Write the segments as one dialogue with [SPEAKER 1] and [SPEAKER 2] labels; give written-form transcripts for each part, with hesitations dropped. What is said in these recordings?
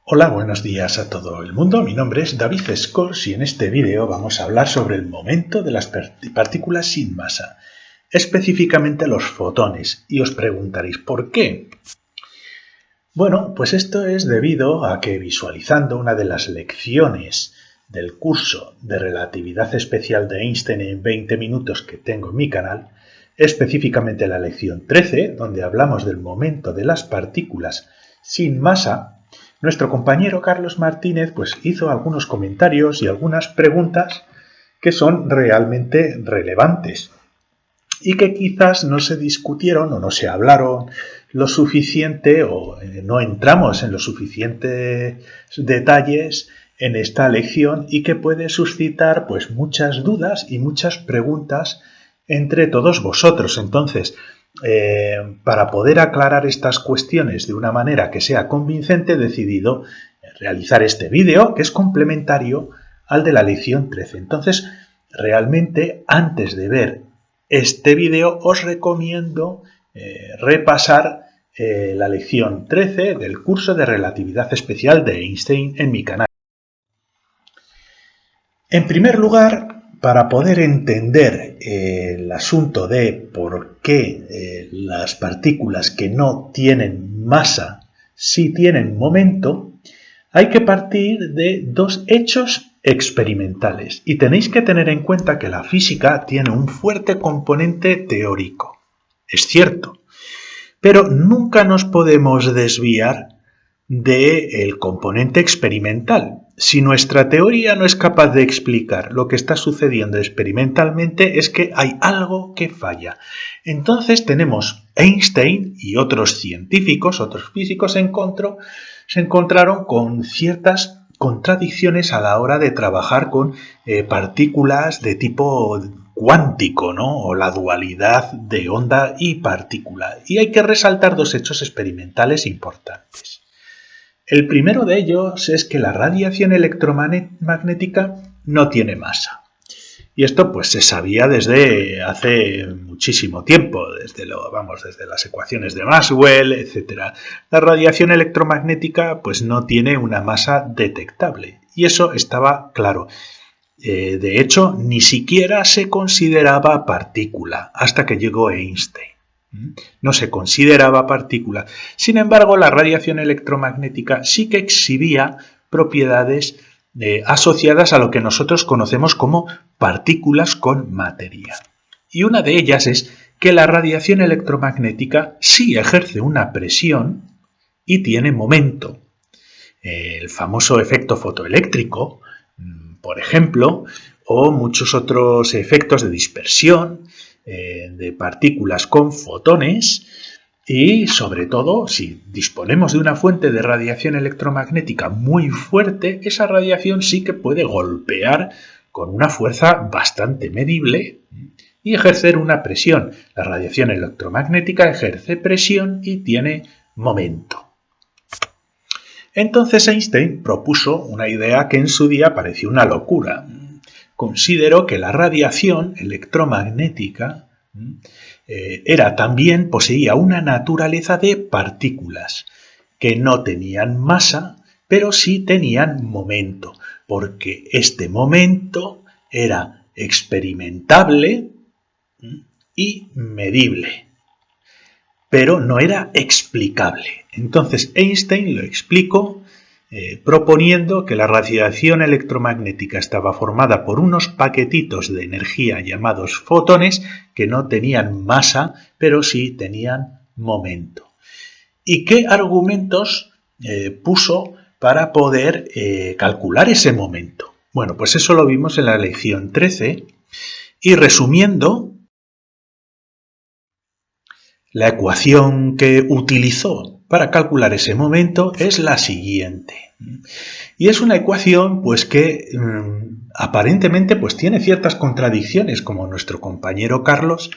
[SPEAKER 1] Hola, buenos días a todo el mundo. Mi nombre es David Scores y en este vídeo vamos a hablar sobre el momento de las partículas sin masa, específicamente los fotones, y os preguntaréis ¿por qué? Bueno, pues esto es debido a que visualizando una de las lecciones del curso de relatividad especial de Einstein en 20 minutos que tengo en mi canal, específicamente la lección 13, donde hablamos del momento de las partículas sin masa, nuestro compañero Carlos Martínez pues hizo algunos comentarios y algunas preguntas que son realmente relevantes y que quizás no se discutieron o no se hablaron lo suficiente o no entramos en los suficientes detalles en esta lección y que puede suscitar pues muchas dudas y muchas preguntas entre todos vosotros. Entonces, para poder aclarar estas cuestiones de una manera que sea convincente, he decidido realizar este vídeo que es complementario al de la lección 13. Entonces, realmente, antes de ver este vídeo, os recomiendo repasar la lección 13 del curso de relatividad especial de Einstein en mi canal. En primer lugar, para poder entender el asunto de por qué las partículas que no tienen masa sí tienen momento, hay que partir de dos hechos experimentales. Y tenéis que tener en cuenta que la física tiene un fuerte componente teórico. Es cierto, pero nunca nos podemos desviar del componente experimental. Si nuestra teoría no es capaz de explicar lo que está sucediendo experimentalmente, es que hay algo que falla. Entonces tenemos Einstein y otros científicos, otros físicos se encontraron con ciertas contradicciones a la hora de trabajar con partículas de tipo cuántico, ¿no? O la dualidad de onda y partícula. Y hay que resaltar dos hechos experimentales importantes. El primero de ellos es que la radiación electromagnética no tiene masa. Y esto pues se sabía desde hace muchísimo tiempo, desde las ecuaciones de Maxwell, etc. La radiación electromagnética pues no tiene una masa detectable y eso estaba claro. De hecho, ni siquiera se consideraba partícula hasta que llegó Einstein. No se consideraba partícula. Sin embargo, la radiación electromagnética sí que exhibía propiedades asociadas a lo que nosotros conocemos como partículas con materia. Y una de ellas es que la radiación electromagnética sí ejerce una presión y tiene momento. El famoso efecto fotoeléctrico, por ejemplo, o muchos otros efectos de dispersión de partículas con fotones y, sobre todo, si disponemos de una fuente de radiación electromagnética muy fuerte, esa radiación sí que puede golpear con una fuerza bastante medible y ejercer una presión. La radiación electromagnética ejerce presión y tiene momento. Entonces Einstein propuso una idea que en su día pareció una locura. Consideró que la radiación electromagnética poseía una naturaleza de partículas que no tenían masa, pero sí tenían momento, porque este momento era experimentable y medible, pero no era explicable. Entonces Einstein lo explicó proponiendo que la radiación electromagnética estaba formada por unos paquetitos de energía llamados fotones que no tenían masa, pero sí tenían momento. ¿Y qué argumentos puso para poder calcular ese momento? Bueno, pues eso lo vimos en la lección 13 y resumiendo, la ecuación que utilizó para calcular ese momento es la siguiente. Y es una ecuación pues que aparentemente pues tiene ciertas contradicciones, como nuestro compañero Carlos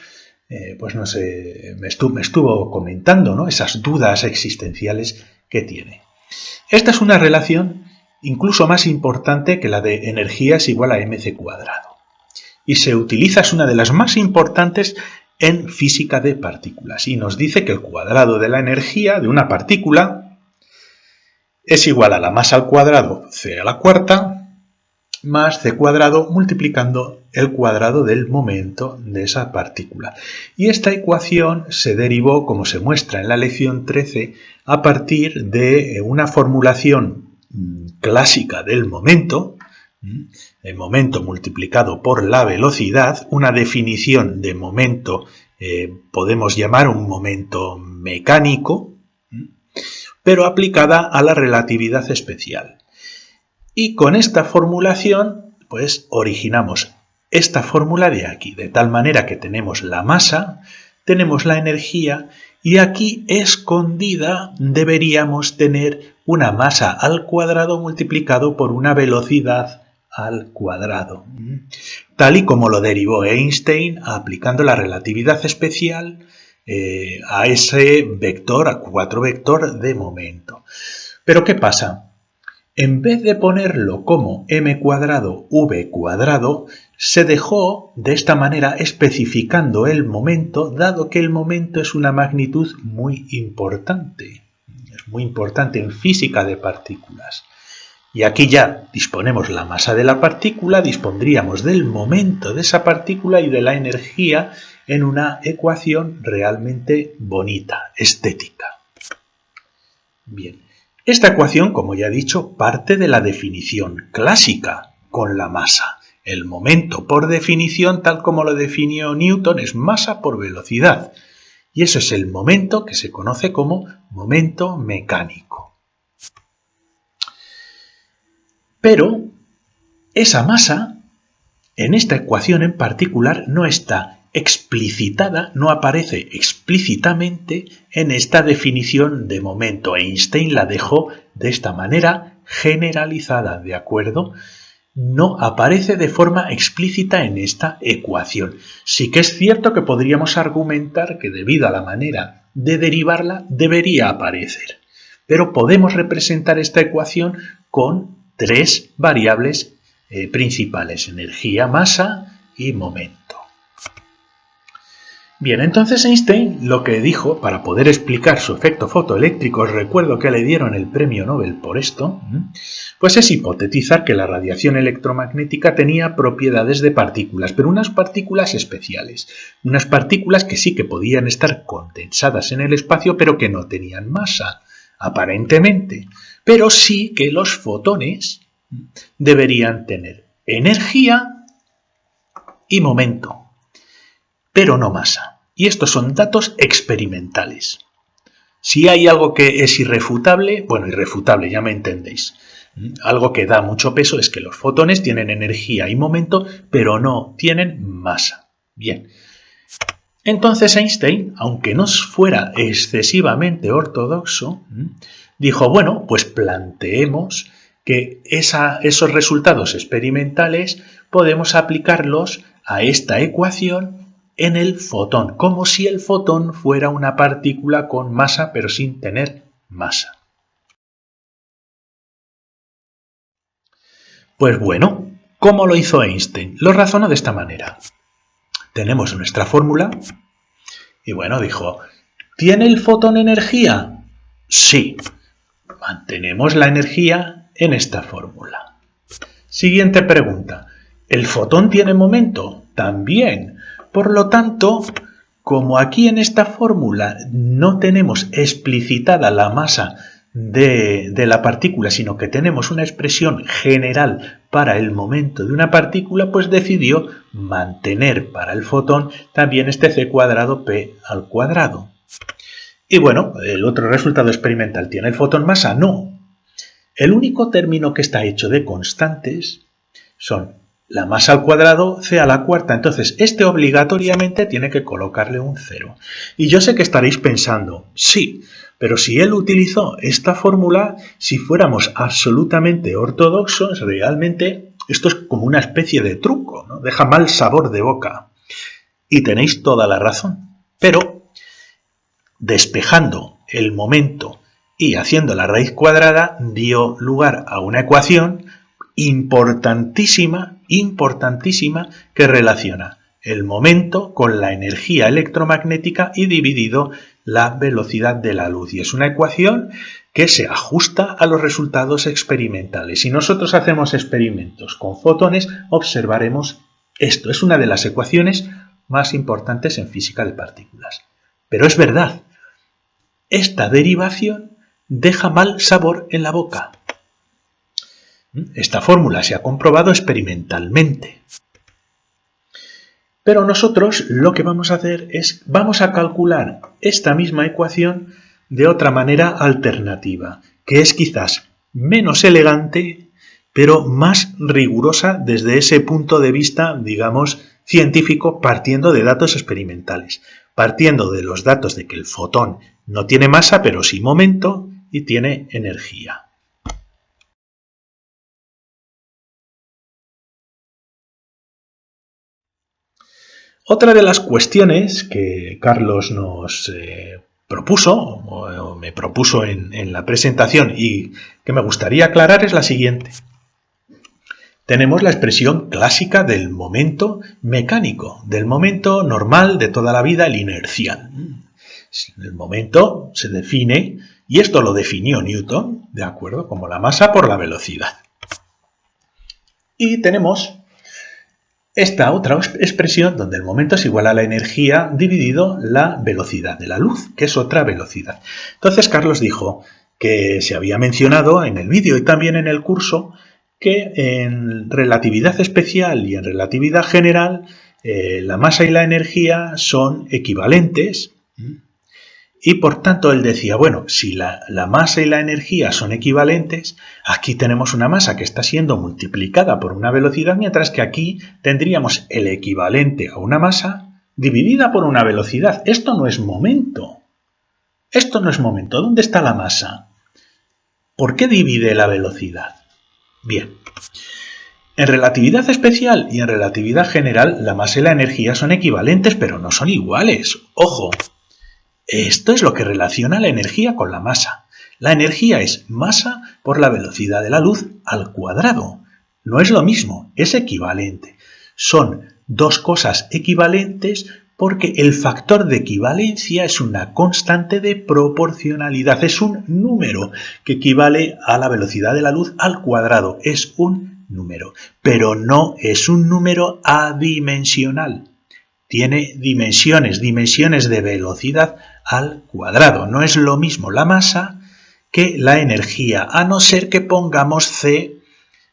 [SPEAKER 1] me estuvo comentando, ¿no? Esas dudas existenciales que tiene. Esta es una relación incluso más importante que la de energía es igual a mc cuadrado. Y se utiliza, es una de las más importantes en física de partículas y nos dice que el cuadrado de la energía de una partícula es igual a la masa al cuadrado c a la cuarta más c cuadrado multiplicando el cuadrado del momento de esa partícula. Y esta ecuación se derivó, como se muestra en la lección 13, a partir de una formulación clásica del momento, el momento multiplicado por la velocidad, una definición de momento podemos llamar un momento mecánico, pero aplicada a la relatividad especial. Y con esta formulación, pues originamos esta fórmula de aquí, de tal manera que tenemos la masa, tenemos la energía y aquí escondida deberíamos tener una masa al cuadrado multiplicado por una velocidad al cuadrado, tal y como lo derivó Einstein aplicando la relatividad especial a ese vector, a 4 vector de momento. Pero ¿qué pasa? En vez de ponerlo como m cuadrado v cuadrado, se dejó de esta manera especificando el momento, dado que el momento es una magnitud muy importante. Es muy importante en física de partículas. Y aquí ya disponemos la masa de la partícula, dispondríamos del momento de esa partícula y de la energía en una ecuación realmente bonita, estética. Bien. Esta ecuación, como ya he dicho, parte de la definición clásica con la masa. El momento, por definición, tal como lo definió Newton, es masa por velocidad. Y eso es el momento que se conoce como momento mecánico. Pero esa masa, en esta ecuación en particular, no está explicitada, no aparece explícitamente en esta definición de momento. Einstein la dejó de esta manera generalizada, ¿de acuerdo? No aparece de forma explícita en esta ecuación. Sí que es cierto que podríamos argumentar que debido a la manera de derivarla debería aparecer, pero podemos representar esta ecuación con 3 variables principales: energía, masa y momento. Bien, entonces Einstein lo que dijo para poder explicar su efecto fotoeléctrico, os recuerdo que le dieron el premio Nobel por esto, pues es hipotetizar que la radiación electromagnética tenía propiedades de partículas, pero unas partículas especiales, unas partículas que sí que podían estar condensadas en el espacio, pero que no tenían masa, aparentemente, pero sí que los fotones deberían tener energía y momento, pero no masa. Y estos son datos experimentales. Si hay algo que es irrefutable, bueno, irrefutable, ya me entendéis. Algo que da mucho peso es que los fotones tienen energía y momento, pero no tienen masa. Bien. Entonces Einstein, aunque no fuera excesivamente ortodoxo, dijo, bueno, pues planteemos que esos resultados experimentales podemos aplicarlos a esta ecuación en el fotón, como si el fotón fuera una partícula con masa pero sin tener masa. Pues bueno, ¿cómo lo hizo Einstein? Lo razonó de esta manera. Tenemos nuestra fórmula y bueno, dijo, ¿tiene el fotón energía? Sí. Mantenemos la energía en esta fórmula. Siguiente pregunta. ¿El fotón tiene momento? También. Por lo tanto, como aquí en esta fórmula no tenemos explicitada la masa de la partícula, sino que tenemos una expresión general para el momento de una partícula, pues decidió mantener para el fotón también este c cuadrado p al cuadrado. Y bueno, el otro resultado experimental, ¿tiene el fotón masa? No. El único término que está hecho de constantes son la masa al cuadrado, c a la cuarta. Entonces, este obligatoriamente tiene que colocarle un 0. Y yo sé que estaréis pensando, sí, pero si él utilizó esta fórmula, si fuéramos absolutamente ortodoxos, realmente esto es como una especie de truco, ¿no? Deja mal sabor de boca. Y tenéis toda la razón. Pero, despejando el momento y haciendo la raíz cuadrada, dio lugar a una ecuación importantísima que relaciona el momento con la energía electromagnética y dividido la velocidad de la luz. Y es una ecuación que se ajusta a los resultados experimentales. Si nosotros hacemos experimentos con fotones, observaremos esto. Es una de las ecuaciones más importantes en física de partículas. Pero es verdad, esta derivación deja mal sabor en la boca. Esta fórmula se ha comprobado experimentalmente. Pero nosotros lo que vamos a hacer es, vamos a calcular esta misma ecuación de otra manera alternativa, que es quizás menos elegante, pero más rigurosa desde ese punto de vista, digamos, científico, partiendo de datos experimentales, partiendo de los datos de que el fotón no tiene masa, pero sí momento y tiene energía. Otra de las cuestiones que Carlos nos propuso, o me propuso en la presentación y que me gustaría aclarar es la siguiente. Tenemos la expresión clásica del momento mecánico, del momento normal de toda la vida, el inercial. El momento se define, y esto lo definió Newton, ¿de acuerdo?, como la masa por la velocidad. Y tenemos esta otra expresión donde el momento es igual a la energía dividido la velocidad de la luz, que es otra velocidad. Entonces Carlos dijo que se había mencionado en el vídeo y también en el curso que en relatividad especial y en relatividad general la masa y la energía son equivalentes. Y por tanto él decía, bueno, si la masa y la energía son equivalentes, aquí tenemos una masa que está siendo multiplicada por una velocidad, mientras que aquí tendríamos el equivalente a una masa dividida por una velocidad. Esto no es momento. Esto no es momento. ¿Dónde está la masa? ¿Por qué divide la velocidad? Bien. En relatividad especial y en relatividad general, la masa y la energía son equivalentes, pero no son iguales. ¡Ojo! Esto es lo que relaciona la energía con la masa. La energía es masa por la velocidad de la luz al cuadrado. No es lo mismo, es equivalente. Son dos cosas equivalentes porque el factor de equivalencia es una constante de proporcionalidad. Es un número que equivale a la velocidad de la luz al cuadrado. Es un número, pero no es un número adimensional. Tiene dimensiones de velocidad al cuadrado. No es lo mismo la masa que la energía, a no ser que pongamos C,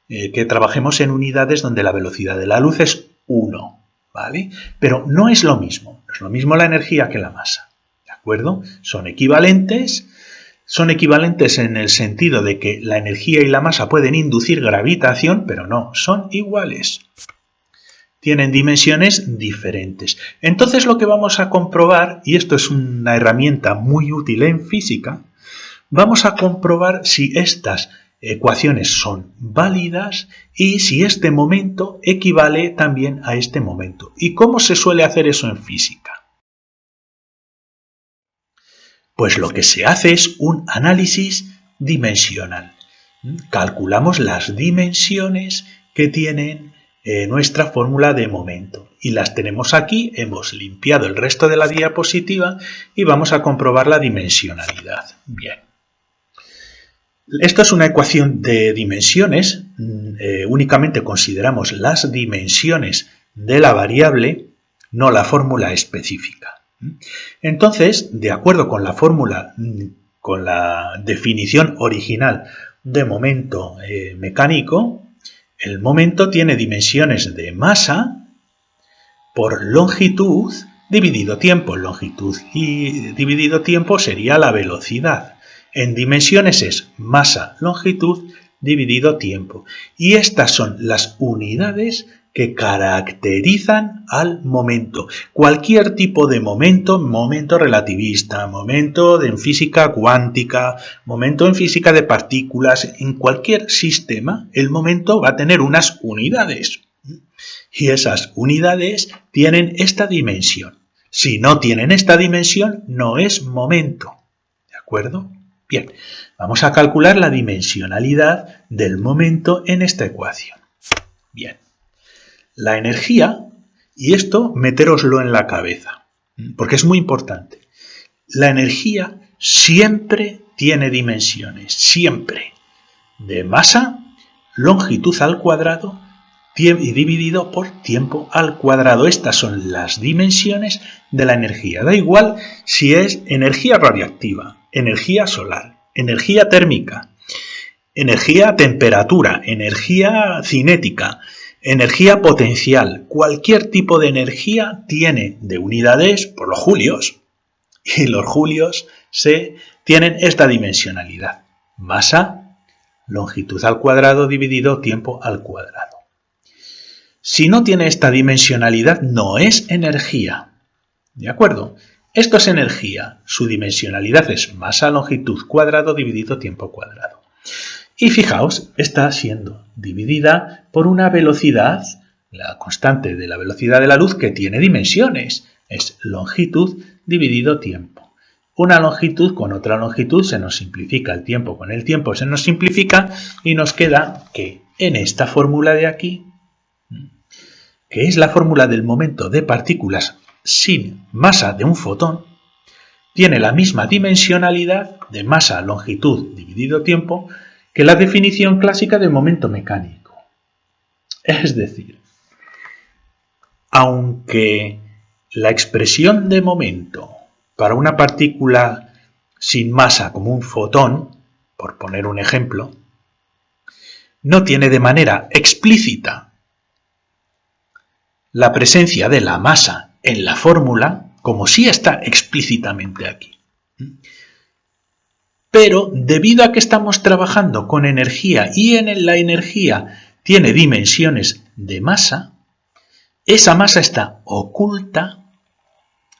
[SPEAKER 1] que trabajemos en unidades donde la velocidad de la luz es 1, ¿vale? Pero no es lo mismo. No es lo mismo la energía que la masa, ¿de acuerdo? Son equivalentes en el sentido de que la energía y la masa pueden inducir gravitación, pero no, son iguales. Tienen dimensiones diferentes. Entonces lo que vamos a comprobar, y esto es una herramienta muy útil en física, vamos a comprobar si estas ecuaciones son válidas y si este momento equivale también a este momento. ¿Y cómo se suele hacer eso en física? Pues lo que se hace es un análisis dimensional. Calculamos las dimensiones que tienen nuestra fórmula de momento. Y las tenemos aquí, hemos limpiado el resto de la diapositiva y vamos a comprobar la dimensionalidad. Bien. Esto es una ecuación de dimensiones, únicamente consideramos las dimensiones de la variable, no la fórmula específica. Entonces, de acuerdo con la fórmula, con la definición original de momento mecánico, el momento tiene dimensiones de masa por longitud dividido tiempo. Longitud y dividido tiempo sería la velocidad. En dimensiones es masa, longitud dividido tiempo. Y estas son las unidades que caracterizan al momento. Cualquier tipo de momento, momento relativista, momento en física cuántica, momento en física de partículas, en cualquier sistema, el momento va a tener unas unidades. Y esas unidades tienen esta dimensión. Si no tienen esta dimensión, no es momento. ¿De acuerdo? Bien, vamos a calcular la dimensionalidad del momento en esta ecuación. Bien. La energía, y esto metéroslo en la cabeza, porque es muy importante. La energía siempre tiene dimensiones, siempre, de masa, longitud al cuadrado y dividido por tiempo al cuadrado. Estas son las dimensiones de la energía. Da igual si es energía radiactiva, energía solar, energía térmica, energía temperatura, energía cinética, energía potencial. Cualquier tipo de energía tiene de unidades por los julios. Y los julios tienen esta dimensionalidad. Masa, longitud al cuadrado dividido tiempo al cuadrado. Si no tiene esta dimensionalidad, no es energía. ¿De acuerdo? Esto es energía. Su dimensionalidad es masa, longitud cuadrado dividido tiempo cuadrado. Y fijaos, está siendo dividida por una velocidad, la constante de la velocidad de la luz, que tiene dimensiones. Es longitud dividido tiempo. Una longitud con otra longitud se nos simplifica, el tiempo con el tiempo se nos simplifica y nos queda que en esta fórmula de aquí, que es la fórmula del momento de partículas sin masa de un fotón, tiene la misma dimensionalidad de masa, longitud dividido tiempo que la definición clásica del momento mecánico. Es decir, aunque la expresión de momento para una partícula sin masa como un fotón, por poner un ejemplo, no tiene de manera explícita la presencia de la masa en la fórmula, como sí está explícitamente aquí. Pero debido a que estamos trabajando con energía y en la energía tiene dimensiones de masa, esa masa está oculta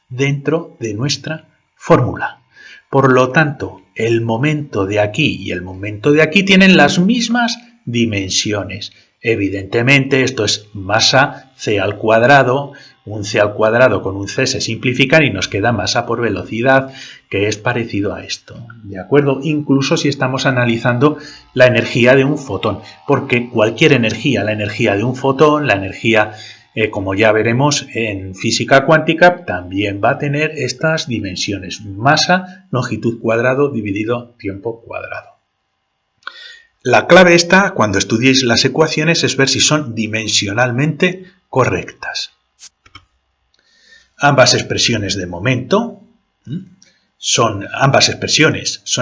[SPEAKER 1] dentro de nuestra fórmula. Por lo tanto, el momento de aquí y el momento de aquí tienen las mismas dimensiones. Evidentemente, esto es masa c al cuadrado, un c al cuadrado con un c se simplifican y nos queda masa por velocidad, que es parecido a esto, ¿de acuerdo? Incluso si estamos analizando la energía de un fotón, porque cualquier energía, la energía de un fotón, la energía, como ya veremos en física cuántica, también va a tener estas dimensiones, masa, longitud cuadrado dividido tiempo cuadrado. La clave está, cuando estudiéis las ecuaciones, es ver si son dimensionalmente correctas. Ambas expresiones de momento son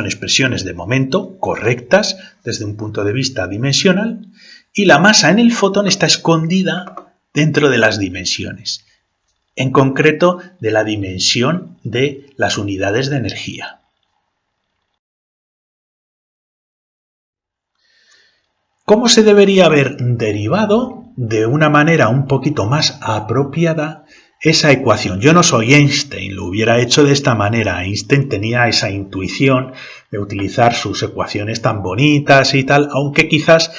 [SPEAKER 1] expresiones de momento correctas desde un punto de vista dimensional, y la masa en el fotón está escondida dentro de las dimensiones, en concreto de la dimensión de las unidades de energía. ¿Cómo se debería haber derivado de una manera un poquito más apropiada esa ecuación? Yo no soy Einstein, lo hubiera hecho de esta manera. Einstein tenía esa intuición de utilizar sus ecuaciones tan bonitas y tal, aunque quizás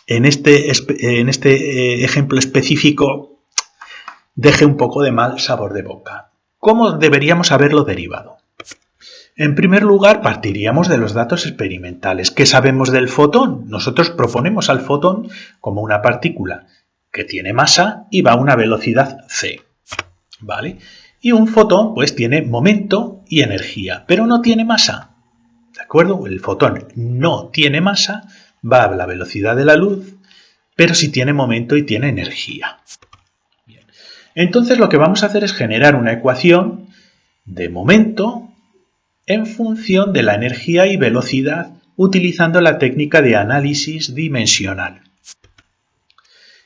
[SPEAKER 1] en este ejemplo específico deje un poco de mal sabor de boca. ¿Cómo deberíamos haberlo derivado? En primer lugar, partiríamos de los datos experimentales. ¿Qué sabemos del fotón? Nosotros proponemos al fotón como una partícula que tiene masa y va a una velocidad c. ¿Vale? Y un fotón pues tiene momento y energía, pero no tiene masa. ¿De acuerdo? El fotón no tiene masa, va a la velocidad de la luz, pero sí tiene momento y tiene energía. Bien. Entonces lo que vamos a hacer es generar una ecuación de momento en función de la energía y velocidad utilizando la técnica de análisis dimensional.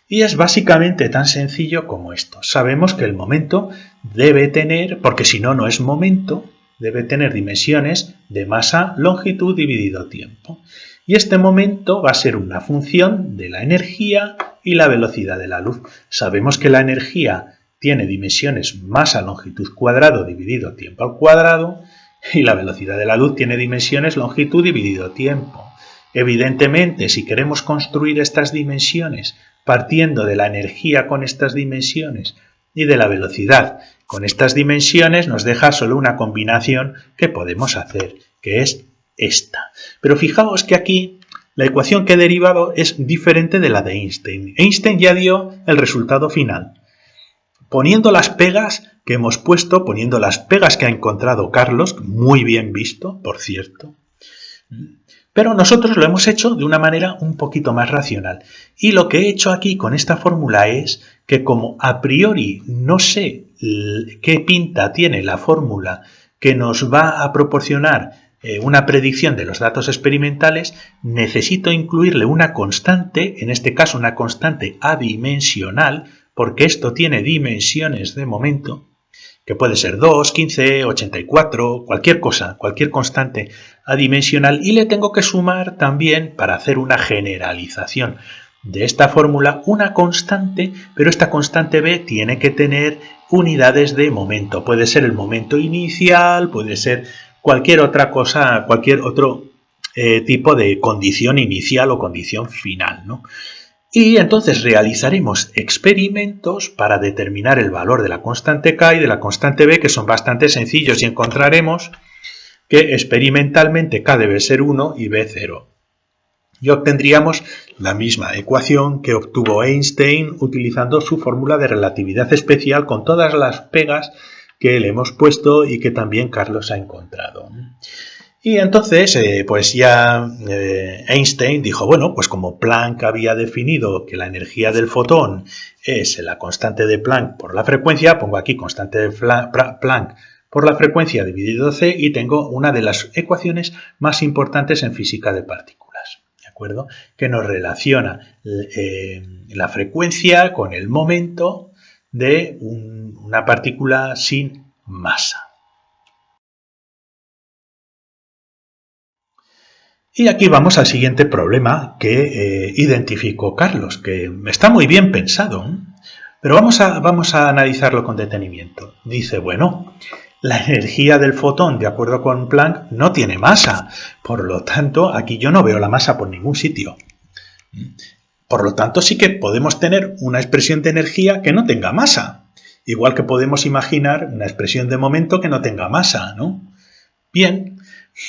[SPEAKER 1] Y es básicamente tan sencillo como esto. Sabemos que el momento debe tener, porque si no, no es momento, debe tener dimensiones de masa, longitud dividido tiempo. Y este momento va a ser una función de la energía y la velocidad de la luz. Sabemos que la energía tiene dimensiones masa, longitud cuadrado dividido tiempo al cuadrado, y la velocidad de la luz tiene dimensiones longitud dividido tiempo. Evidentemente, si queremos construir estas dimensiones partiendo de la energía con estas dimensiones y de la velocidad con estas dimensiones, nos deja solo una combinación que podemos hacer, que es esta. Pero fijaos que aquí la ecuación que he derivado es diferente de la de Einstein. Einstein ya dio el resultado final. poniendo las pegas que hemos puesto, poniendo las pegas que ha encontrado Carlos, muy bien visto, por cierto. Pero nosotros lo hemos hecho de una manera un poquito más racional. Y lo que he hecho aquí con esta fórmula es que como a priori no sé qué pinta tiene la fórmula que nos va a proporcionar una predicción de los datos experimentales, necesito incluirle una constante, en este caso una constante adimensional, porque esto tiene dimensiones de momento, que puede ser 2, 15, 84, cualquier cosa, cualquier constante adimensional, y le tengo que sumar también, para hacer una generalización de esta fórmula, una constante, pero esta constante B tiene que tener unidades de momento. Puede ser el momento inicial, puede ser cualquier otra cosa, cualquier otro tipo de condición inicial o condición final, ¿no? Y entonces realizaremos experimentos para determinar el valor de la constante K y de la constante B, que son bastante sencillos, y encontraremos que experimentalmente K debe ser 1 y B 0. Y obtendríamos la misma ecuación que obtuvo Einstein utilizando su fórmula de relatividad especial con todas las pegas que le hemos puesto y que también Carlos ha encontrado. Y entonces, pues ya Einstein dijo, bueno, pues como Planck había definido que la energía del fotón es la constante de Planck por la frecuencia, pongo aquí constante de Planck por la frecuencia dividido C y tengo una de las ecuaciones más importantes en física de partículas, ¿de acuerdo? Que nos relaciona la frecuencia con el momento de una partícula sin masa. Y aquí vamos al siguiente problema que identificó Carlos, que está muy bien pensado, ¿eh? Pero vamos a analizarlo con detenimiento. Dice, bueno, la energía del fotón, de acuerdo con Planck, no tiene masa. Por lo tanto, aquí yo no veo la masa por ningún sitio. Por lo tanto, sí que podemos tener una expresión de energía que no tenga masa. Igual que podemos imaginar una expresión de momento que no tenga masa, ¿no? Bien,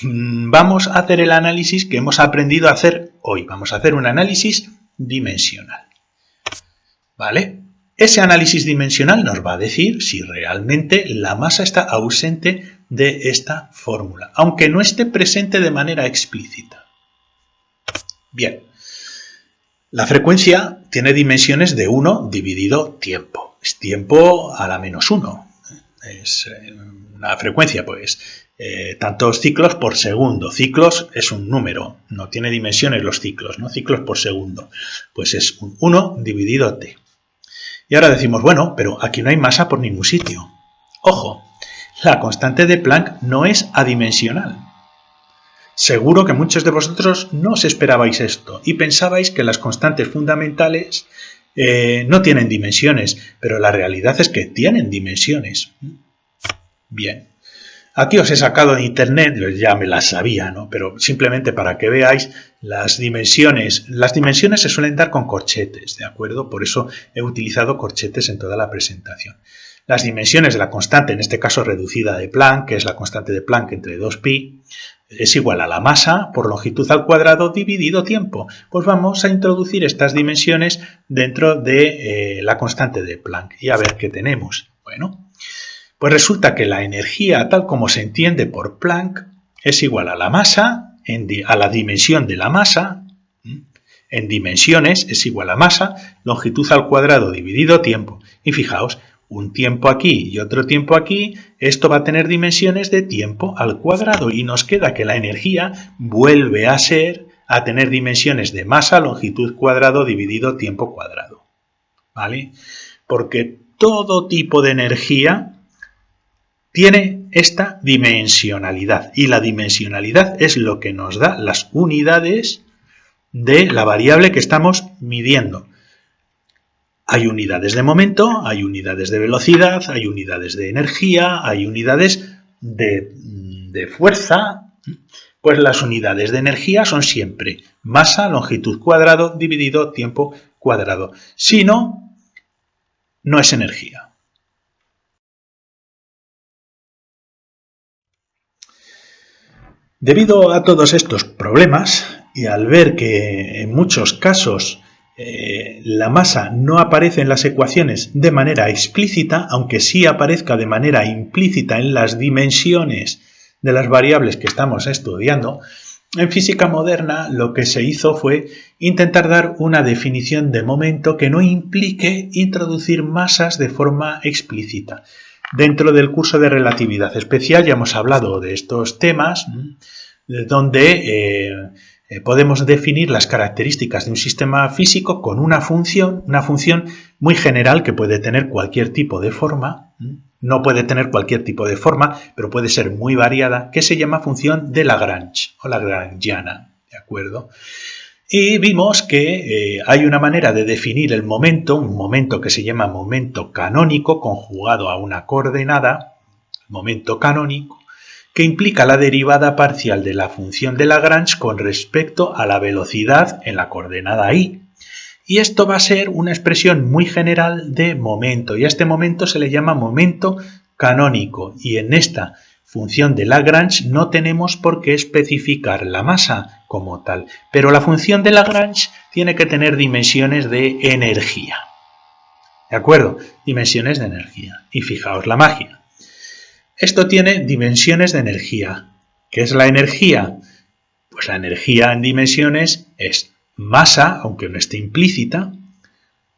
[SPEAKER 1] vamos a hacer el análisis que hemos aprendido a hacer hoy. Vamos a hacer un análisis dimensional. ¿Vale? Ese análisis dimensional nos va a decir si realmente la masa está ausente de esta fórmula, aunque no esté presente de manera explícita. Bien, la frecuencia tiene dimensiones de 1 dividido tiempo. Es tiempo a la menos 1. Es una frecuencia, pues, tantos ciclos por segundo. Ciclos es un número, no tiene dimensiones los ciclos, ¿no? Ciclos por segundo. Pues es un 1 dividido t. Y ahora decimos, bueno, pero aquí no hay masa por ningún sitio. Ojo, la constante de Planck no es adimensional. Seguro que muchos de vosotros no os esperabais esto y pensabais que las constantes fundamentales no tienen dimensiones, pero la realidad es que tienen dimensiones. Bien, aquí os he sacado de internet, ya me las sabía, ¿no? Pero simplemente para que veáis las dimensiones se suelen dar con corchetes, ¿de acuerdo? Por eso he utilizado corchetes en toda la presentación. Las dimensiones de la constante, en este caso reducida de Planck, que es la constante de Planck entre 2pi, es igual a la masa por longitud al cuadrado dividido tiempo. Pues vamos a introducir estas dimensiones dentro de la constante de Planck y a ver qué tenemos. Bueno, pues resulta que la energía tal como se entiende por Planck es igual a la masa, a la dimensión de la masa, en dimensiones es igual a masa, longitud al cuadrado dividido tiempo. Y fijaos, un tiempo aquí y otro tiempo aquí, esto va a tener dimensiones de tiempo al cuadrado y nos queda que la energía vuelve a tener dimensiones de masa, longitud cuadrado dividido tiempo cuadrado. ¿Vale? Porque todo tipo de energía tiene esta dimensionalidad y la dimensionalidad es lo que nos da las unidades de la variable que estamos midiendo. Hay unidades de momento, hay unidades de velocidad, hay unidades de energía, hay unidades de fuerza. Pues las unidades de energía son siempre masa, longitud cuadrado dividido tiempo cuadrado. Si no, no es energía. Debido a todos estos problemas y al ver que en muchos casos la masa no aparece en las ecuaciones de manera explícita, aunque sí aparezca de manera implícita en las dimensiones de las variables que estamos estudiando. En física moderna lo que se hizo fue intentar dar una definición de momento que no implique introducir masas de forma explícita. Dentro del curso de relatividad especial ya hemos hablado de estos temas, donde podemos definir las características de un sistema físico con una función muy general que puede tener cualquier tipo de forma. No puede tener cualquier tipo de forma, pero puede ser muy variada, que se llama función de Lagrange o lagrangiana, ¿de acuerdo? Y vimos que hay una manera de definir el momento, un momento que se llama momento canónico conjugado a una coordenada, momento canónico, que implica la derivada parcial de la función de Lagrange con respecto a la velocidad en la coordenada y. Y esto va a ser una expresión muy general de momento, y a este momento se le llama momento canónico, y en esta función de Lagrange no tenemos por qué especificar la masa como tal, pero la función de Lagrange tiene que tener dimensiones de energía. ¿De acuerdo? Dimensiones de energía. Y fijaos la magia. Esto tiene dimensiones de energía. ¿Qué es la energía? Pues la energía en dimensiones es masa, aunque no esté implícita,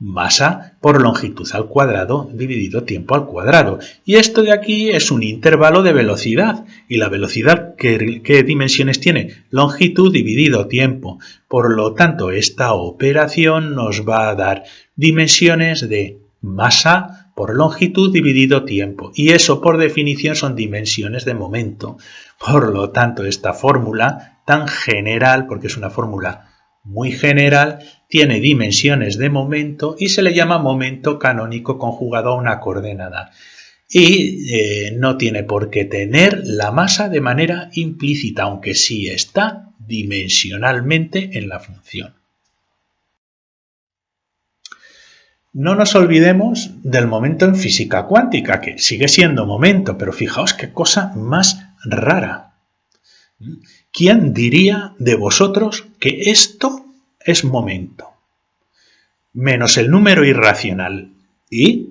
[SPEAKER 1] masa por longitud al cuadrado dividido tiempo al cuadrado. Y esto de aquí es un intervalo de velocidad. ¿Y la velocidad qué dimensiones tiene? Longitud dividido tiempo. Por lo tanto, esta operación nos va a dar dimensiones de masa por longitud dividido tiempo. Y eso, por definición, son dimensiones de momento. Por lo tanto, esta fórmula tan general, porque es una fórmula muy general, tiene dimensiones de momento y se le llama momento canónico conjugado a una coordenada. Y no tiene por qué tener la masa de manera implícita, aunque sí está dimensionalmente en la función. No nos olvidemos del momento en física cuántica, que sigue siendo momento, pero fijaos qué cosa más rara. ¿Quién diría de vosotros que esto es momento? Menos el número irracional y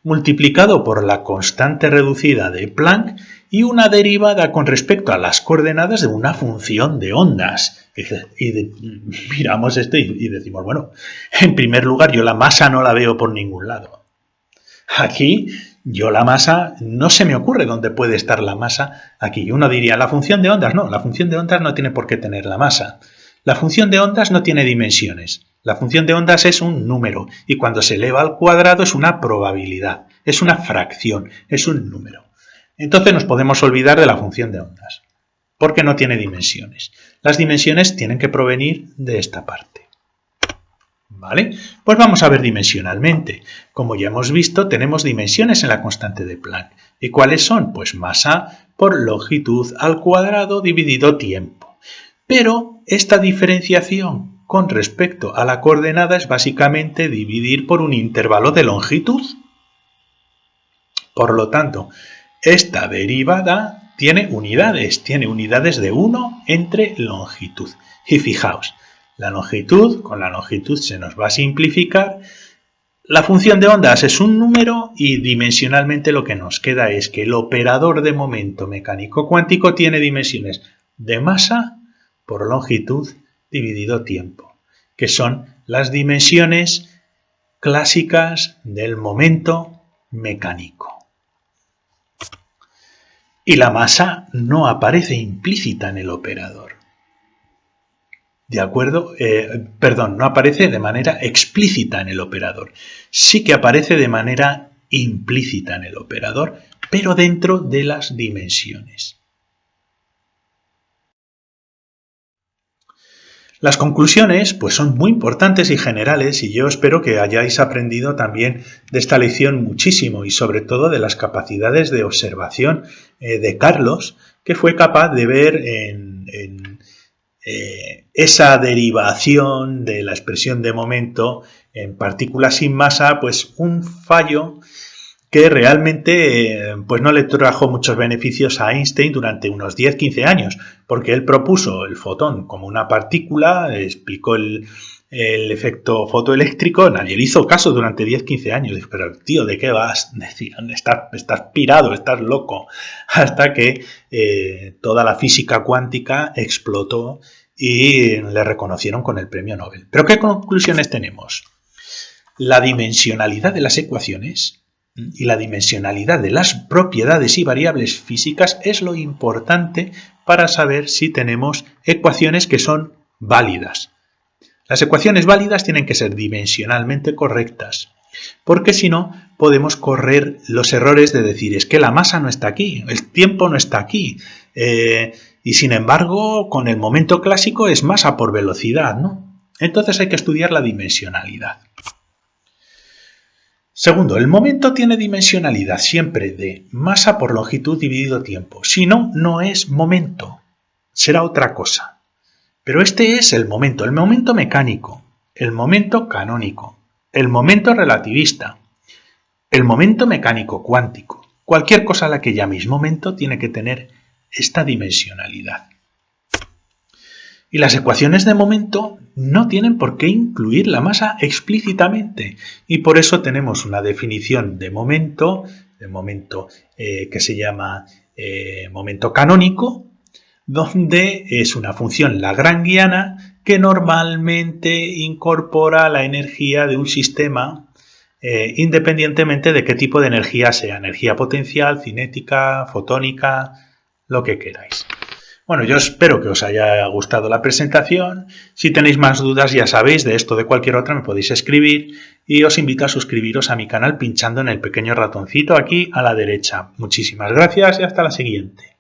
[SPEAKER 1] multiplicado por la constante reducida de Planck y una derivada con respecto a las coordenadas de una función de ondas. Y miramos esto y decimos, bueno, en primer lugar yo la masa no la veo por ningún lado. Aquí yo la masa, no se me ocurre dónde puede estar la masa aquí. Uno diría, la función de ondas, no, la función de ondas no tiene por qué tener la masa. La función de ondas no tiene dimensiones. La función de ondas es un número y cuando se eleva al cuadrado es una probabilidad, es una fracción, es un número. Entonces nos podemos olvidar de la función de ondas, porque no tiene dimensiones. Las dimensiones tienen que provenir de esta parte. ¿Vale? Pues vamos a ver dimensionalmente. Como ya hemos visto, tenemos dimensiones en la constante de Planck. ¿Y cuáles son? Pues masa por longitud al cuadrado dividido tiempo. Pero esta diferenciación con respecto a la coordenada es básicamente dividir por un intervalo de longitud. Por lo tanto, esta derivada tiene unidades de 1 entre longitud. Y fijaos, la longitud, con la longitud se nos va a simplificar. La función de ondas es un número y dimensionalmente lo que nos queda es que el operador de momento mecánico cuántico tiene dimensiones de masa por longitud dividido tiempo, que son las dimensiones clásicas del momento mecánico. Y la masa no aparece implícita en el operador. ¿De acuerdo? No aparece de manera explícita en el operador. Sí que aparece de manera implícita en el operador, pero dentro de las dimensiones. Las conclusiones pues son muy importantes y generales y yo espero que hayáis aprendido también de esta lección muchísimo y sobre todo de las capacidades de observación de Carlos, que fue capaz de ver en esa derivación de la expresión de momento en partículas sin masa, pues un fallo que realmente pues no le trajo muchos beneficios a Einstein durante unos 10-15 años, porque él propuso el fotón como una partícula, explicó el efecto fotoeléctrico, nadie le hizo caso durante 10-15 años. Dijo, pero tío, ¿de qué vas? Decían, estás pirado, estás loco. Hasta que toda la física cuántica explotó y le reconocieron con el premio Nobel. ¿Pero qué conclusiones tenemos? La dimensionalidad de las ecuaciones y la dimensionalidad de las propiedades y variables físicas es lo importante para saber si tenemos ecuaciones que son válidas. Las ecuaciones válidas tienen que ser dimensionalmente correctas, porque si no podemos correr los errores de decir es que la masa no está aquí, el tiempo no está aquí, y sin embargo con el momento clásico es masa por velocidad, ¿no? Entonces hay que estudiar la dimensionalidad. Segundo, el momento tiene dimensionalidad siempre de masa por longitud dividido tiempo. Si no, no es momento, será otra cosa. Pero este es el momento mecánico, el momento canónico, el momento relativista, el momento mecánico cuántico. Cualquier cosa a la que llaméis momento tiene que tener esta dimensionalidad. Y las ecuaciones de momento no tienen por qué incluir la masa explícitamente. Y por eso tenemos una definición de momento que se llama momento canónico, donde es una función lagrangiana que normalmente incorpora la energía de un sistema independientemente de qué tipo de energía sea, energía potencial, cinética, fotónica, lo que queráis. Bueno, yo espero que os haya gustado la presentación. Si tenéis más dudas, ya sabéis, de esto o de cualquier otra me podéis escribir y os invito a suscribiros a mi canal pinchando en el pequeño ratoncito aquí a la derecha. Muchísimas gracias y hasta la siguiente.